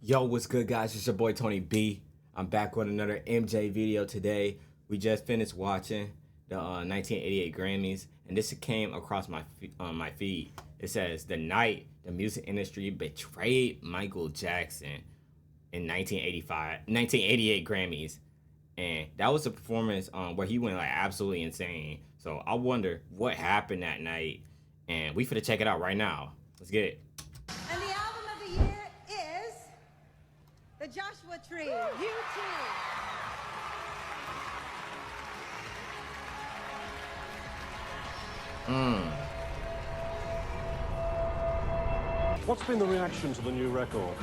Yo, what's good, guys? It's your boy TonyB. I'm back with another MJ video today. We just finished watching the 1988 Grammys, and this came across my feed. It says the night the music industry betrayed Michael Jackson in 1988 Grammys, and that was a performance where he went like absolutely insane. So I wonder what happened that night, and we finna check it out right now. Let's get it. And the album of the year is The Joshua Tree, U2. What's been the reaction to the new record?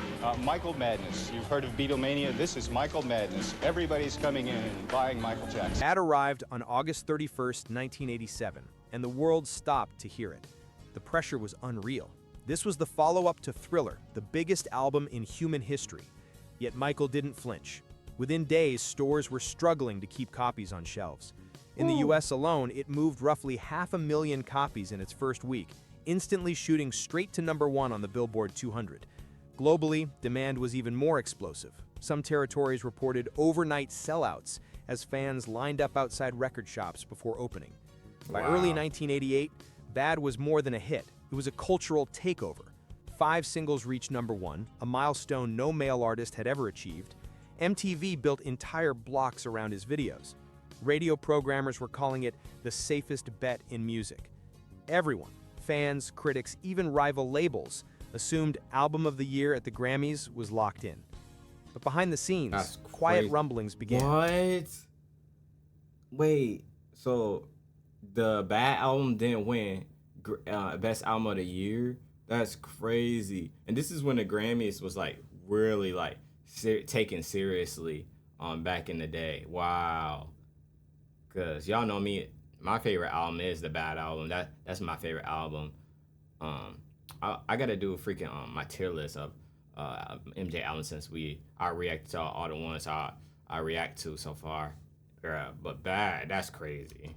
Michael Madness. You've heard of Beatlemania. This is Michael Madness. Everybody's coming in and buying Michael Jackson. Bad arrived on August 31st, 1987, and the world stopped to hear it. The pressure was unreal. This was the follow-up to Thriller, the biggest album in human history. Yet Michael didn't flinch. Within days, stores were struggling to keep copies on shelves. In the US alone, it moved roughly 500,000 copies in its first week, instantly shooting straight to #1 on the Billboard 200. Globally, demand was even more explosive. Some territories reported overnight sellouts as fans lined up outside record shops before opening. By early 1988, Bad was more than a hit. It was a cultural takeover. 5 singles reached #1, a milestone no male artist had ever achieved. MTV built entire blocks around his videos. Radio programmers were calling it the safest bet in music. Everyone, fans, critics, even rival labels, assumed Album of the Year at the Grammys was locked in. But behind the scenes, quiet rumblings began. What? Wait, so the Bad album didn't win Best Album of the Year? That's crazy. And this is when the Grammys was like really like taken seriously back in the day. Wow. Cause y'all know me, my favorite album is the Bad album. That's my favorite album. I gotta do a freaking my tier list of MJ albums since I react to all the ones I react to so far. Yeah, but Bad, that's crazy.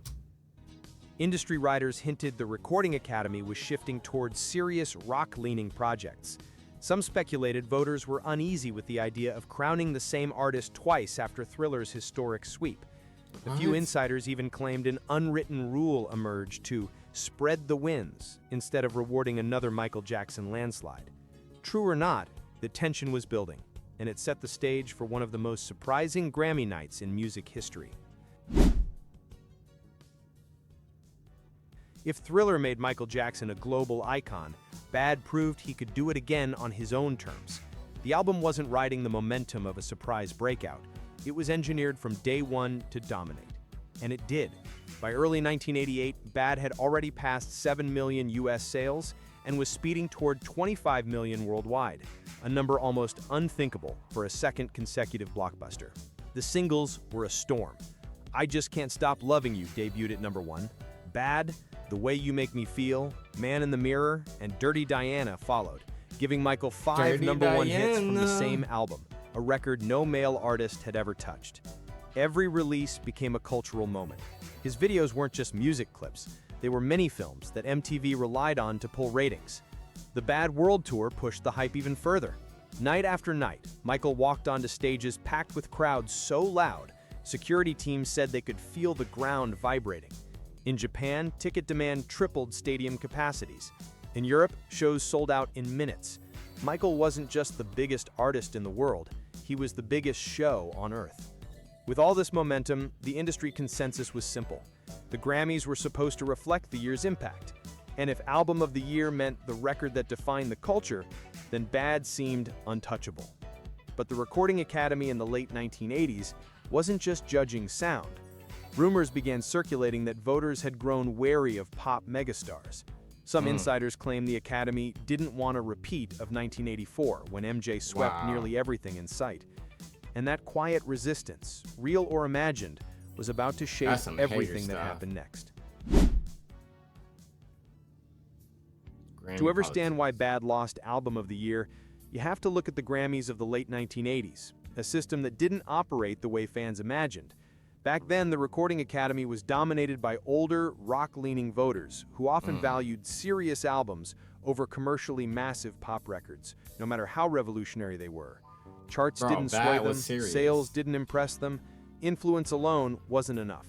Industry writers hinted the Recording Academy was shifting towards serious rock-leaning projects. Some speculated voters were uneasy with the idea of crowning the same artist twice after Thriller's historic sweep. A few insiders even claimed an unwritten rule emerged to spread the wins instead of rewarding another Michael Jackson landslide. True or not, the tension was building, and it set the stage for one of the most surprising Grammy nights in music history. If Thriller made Michael Jackson a global icon, Bad proved he could do it again on his own terms. The album wasn't riding the momentum of a surprise breakout. It was engineered from day one to dominate. And it did. By early 1988, Bad had already passed 7 million US sales and was speeding toward 25 million worldwide, a number almost unthinkable for a second consecutive blockbuster. The singles were a storm. I Just Can't Stop Loving You debuted at #1. Bad, The Way You Make Me Feel, Man in the Mirror, and Dirty Diana followed, giving Michael 5 #1 hits from the same album, a record no male artist had ever touched. Every release became a cultural moment. His videos weren't just music clips, they were mini-films that MTV relied on to pull ratings. The Bad World Tour pushed the hype even further. Night after night, Michael walked onto stages packed with crowds so loud, security teams said they could feel the ground vibrating. In Japan, ticket demand tripled stadium capacities. In Europe, shows sold out in minutes. Michael wasn't just the biggest artist in the world, he was the biggest show on Earth. With all this momentum, the industry consensus was simple. The Grammys were supposed to reflect the year's impact. And if Album of the Year meant the record that defined the culture, then Bad seemed untouchable. But the Recording Academy in the late 1980s wasn't just judging sound. Rumors began circulating that voters had grown wary of pop megastars. Some insiders claim the Academy didn't want a repeat of 1984, when MJ swept nearly everything in sight. And that quiet resistance, real or imagined, was about to shape everything that happened next. To understand why Bad lost Album of the Year, you have to look at the Grammys of the late 1980s, a system that didn't operate the way fans imagined. Back then, the Recording Academy was dominated by older, rock-leaning voters who often valued serious albums over commercially massive pop records, no matter how revolutionary they were. Charts Bro, didn't sway Bad them, was serious. sales didn't impress them, influence alone wasn't enough.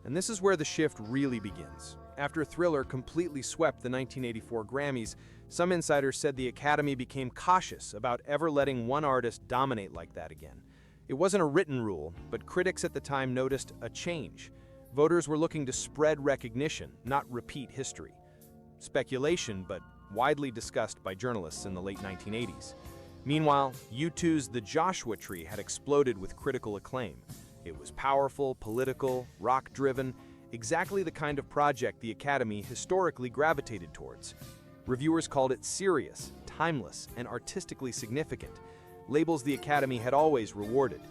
And this is where the shift really begins. After Thriller completely swept the 1984 Grammys, some insiders said the Academy became cautious about ever letting one artist dominate like that again. It wasn't a written rule, but critics at the time noticed a change. Voters were looking to spread recognition, not repeat history. Speculation, but widely discussed by journalists in the late 1980s. Meanwhile, U2's The Joshua Tree had exploded with critical acclaim. It was powerful, political, rock-driven, exactly the kind of project the Academy historically gravitated towards. Reviewers called it serious, timeless, and artistically significant, labels the Academy had always rewarded.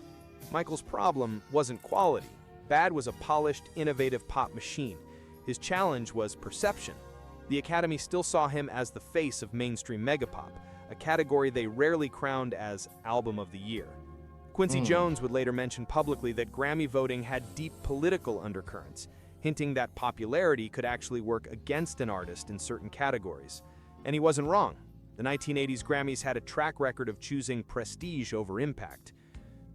Michael's problem wasn't quality. Bad was a polished, innovative pop machine. His challenge was perception. The Academy still saw him as the face of mainstream megapop, a category they rarely crowned as Album of the Year. Quincy Jones would later mention publicly that Grammy voting had deep political undercurrents, hinting that popularity could actually work against an artist in certain categories. And he wasn't wrong. The 1980s Grammys had a track record of choosing prestige over impact.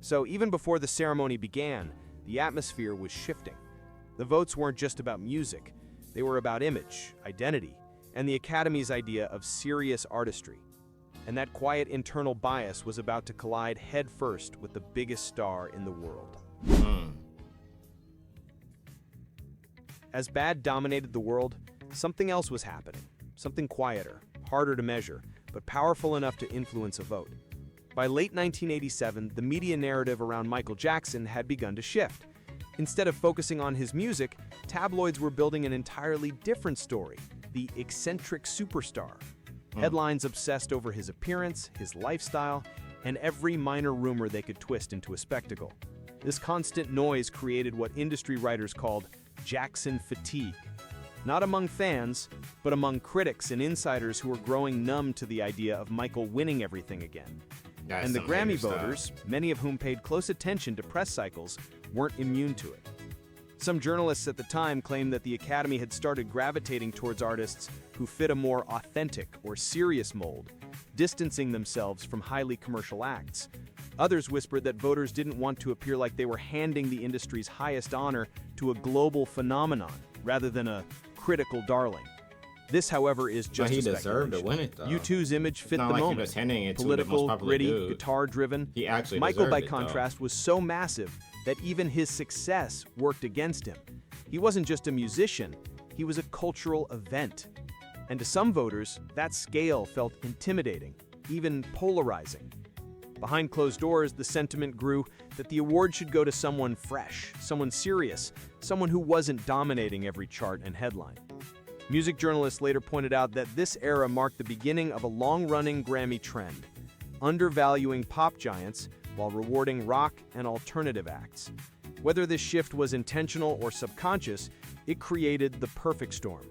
So even before the ceremony began, the atmosphere was shifting. The votes weren't just about music. They were about image, identity, and the Academy's idea of serious artistry. And that quiet internal bias was about to collide headfirst with the biggest star in the world. As Bad dominated the world, something else was happening. Something quieter, harder to measure, but powerful enough to influence a vote. By late 1987, the media narrative around Michael Jackson had begun to shift. Instead of focusing on his music, tabloids were building an entirely different story, the eccentric superstar. Headlines obsessed over his appearance, his lifestyle, and every minor rumor they could twist into a spectacle. This constant noise created what industry writers called Jackson fatigue. Not among fans, but among critics and insiders who were growing numb to the idea of Michael winning everything again. That's And the some Grammy hater stuff. voters, many of whom paid close attention to press cycles, weren't immune to it. Some journalists at the time claimed that the Academy had started gravitating towards artists who fit a more authentic or serious mold, distancing themselves from highly commercial acts. Others whispered that voters didn't want to appear like they were handing the industry's highest honor to a global phenomenon, rather than a critical darling. This, however, is just he a deserved to speculation. win it, though. U2's image fit not the like he moment. was handing it to the Political, most popular gritty, dude. guitar-driven. He actually Michael, deserved by it, though. contrast, was so massive that even his success worked against him. He wasn't just a musician, he was a cultural event. And to some voters, that scale felt intimidating, even polarizing. Behind closed doors, the sentiment grew that the award should go to someone fresh, someone serious, someone who wasn't dominating every chart and headline. Music journalists later pointed out that this era marked the beginning of a long-running Grammy trend, undervaluing pop giants while rewarding rock and alternative acts. Whether this shift was intentional or subconscious, it created the perfect storm.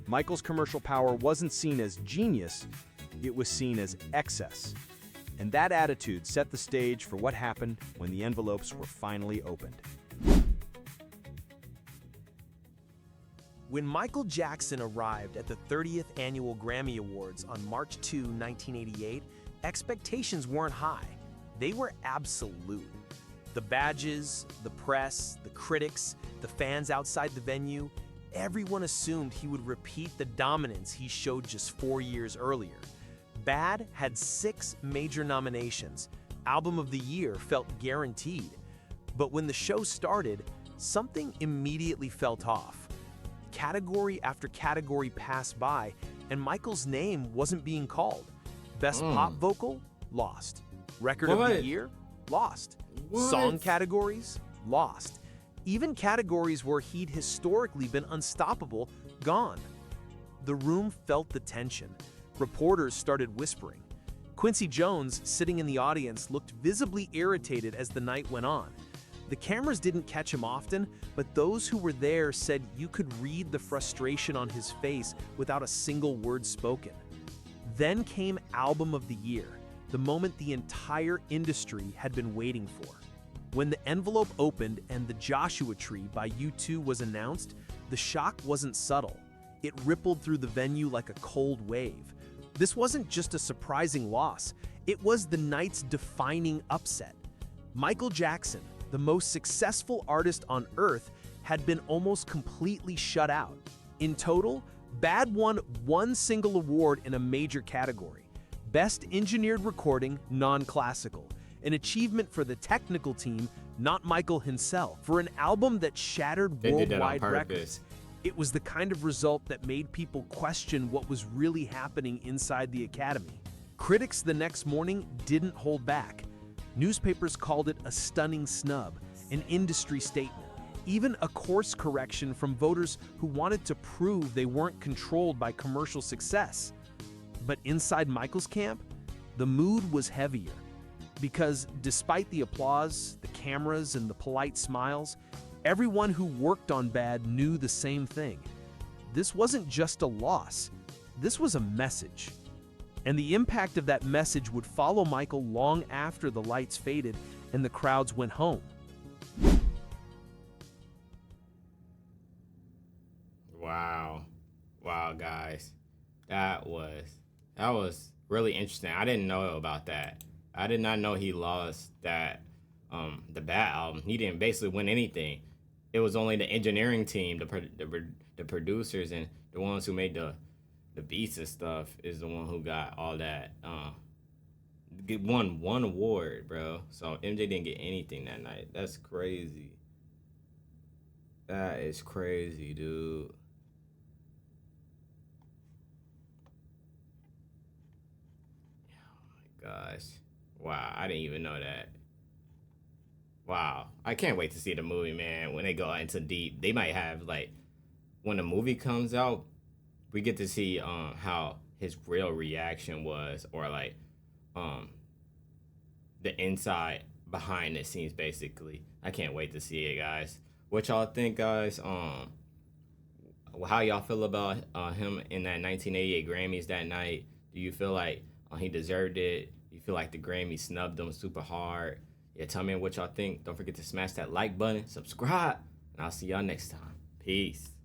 Michael's commercial power wasn't seen as genius, it was seen as excess. And that attitude set the stage for what happened when the envelopes were finally opened. When Michael Jackson arrived at the 30th Annual Grammy Awards on March 2, 1988, expectations weren't high. They were absolute. The badges, the press, the critics, the fans outside the venue, everyone assumed he would repeat the dominance he showed just 4 years earlier. Bad had 6 major nominations. Album of the Year felt guaranteed. But when the show started, something immediately felt off. Category after category passed by, and Michael's name wasn't being called. Best pop vocal? Lost. Record of the What? Year? Lost. What? Song categories? Lost. Even categories where he'd historically been unstoppable? Gone. The room felt the tension. Reporters started whispering. Quincy Jones, sitting in the audience, looked visibly irritated as the night went on. The cameras didn't catch him often, but those who were there said you could read the frustration on his face without a single word spoken. Then came Album of the Year, the moment the entire industry had been waiting for. When the envelope opened and The Joshua Tree by U2 was announced, the shock wasn't subtle. It rippled through the venue like a cold wave. This wasn't just a surprising loss, it was the night's defining upset. Michael Jackson, the most successful artist on Earth, had been almost completely shut out. In total, Bad won one single award in a major category: Best Engineered Recording, Non-Classical, an achievement for the technical team, not Michael himself. For an album that shattered They did that on worldwide purpose. records, it was the kind of result that made people question what was really happening inside the Academy. Critics the next morning didn't hold back. Newspapers called it a stunning snub, an industry statement, even a course correction from voters who wanted to prove they weren't controlled by commercial success. But inside Michael's camp, the mood was heavier. Because despite the applause, the cameras, and the polite smiles, everyone who worked on Bad knew the same thing. This wasn't just a loss, this was a message. And the impact of that message would follow Michael long after the lights faded and the crowds went home. Wow, guys. That was really interesting. I didn't know about that. I did not know he lost that the Bad album. He didn't basically win anything. It was only the engineering team, the producers, and the ones who made the beats and stuff is the one who got all that. Won one award, bro. So MJ didn't get anything that night. That's crazy. That is crazy, dude. Gosh. Wow, I didn't even know that. Wow. I can't wait to see the movie, man. When they go into deep, they might have, like, when the movie comes out, we get to see how his real reaction was, or like the inside behind the scenes, basically. I can't wait to see it, guys. What y'all think, guys? How y'all feel about him in that 1988 Grammys that night? Do you feel like he deserved it? You feel like the Grammy snubbed him super hard? Yeah, tell me what y'all think. Don't forget to smash that like button, subscribe, and I'll see y'all next time. Peace.